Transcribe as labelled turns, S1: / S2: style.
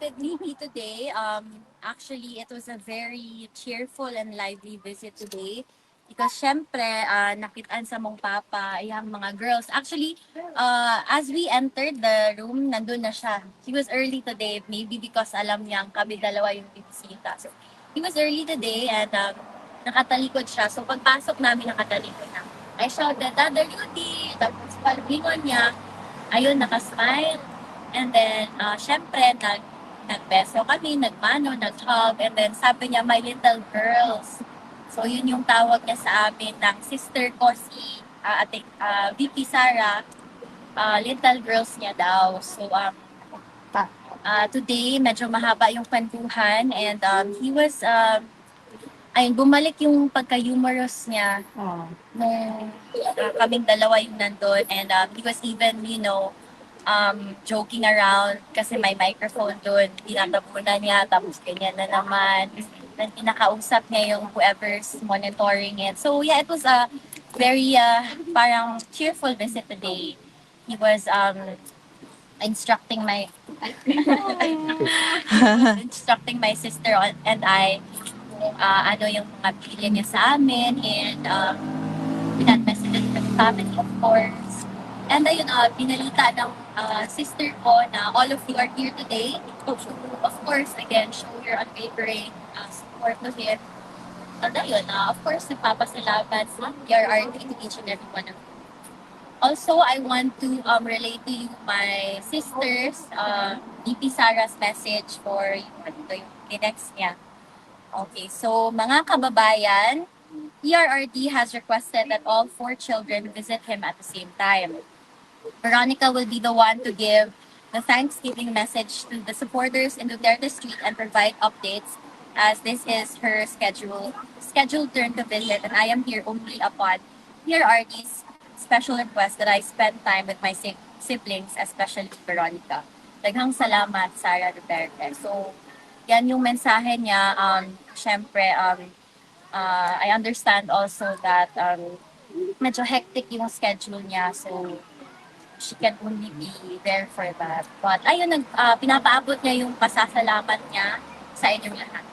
S1: with Mimi today. Actually, it was a very cheerful and lively visit today. Because syempre, nakitaan sa mong papa, yung mga girls. Actually, as we entered the room, nandun na siya. He was early today, maybe because alam niyang kami dalawa yung bibisita. So, he was early today and nakatalikod siya. So, pagpasok namin, nakatalikod na. I shouted, Dada Rudy! Tapos, paglingon niya, ayun, nakasmile. And then, syempre, nagbeso kami, nagmano, nag-hug, and then sabi niya, my little girls. So, yun yung tawag niya sa amin ng sister ko, si VP Sara, little girls niya daw. So, today, medyo mahaba yung kwentuhan, and he was, ayun, bumalik yung pagka-humorous niya nung kaming dalawa yung nandun, and he was even, joking around kasi may microphone doon. Tinatabunan niya, tapos ganyan na naman. Then pinakausap niya yung whoever's monitoring it. So yeah, it was a very parang cheerful visit today. He was instructing my instructing my sister and I kung ano yung mga bilin niya sa amin, and pinat messages sa family, of course. And ayun, pinalita ng sister ko na all of you are here today. So, of course, again, show your unwavering support to him. And ayun, of course, nagpapasalamat sa PRRT to each and every one of you. Also, I want to relate to you my sister's DP Sarah's message for yung next niya. Okay, so mga kababayan, PRRD has requested that all 4 children visit him at the same time. Veronica will be the one to give the Thanksgiving message to the supporters in Duterte Street and provide updates, as this is her scheduled turn to visit, and I am here only upon PRRD's special request that I spend time with my siblings, especially Veronica. Daghang salamat, Sara Duterte. So, yan yung mensahe niya. Syempre, I understand also that medyo hectic yung schedule niya. So, she can only be there for that. But ayun, pinapaabot niya yung pasasalamat niya sa inyong lahat.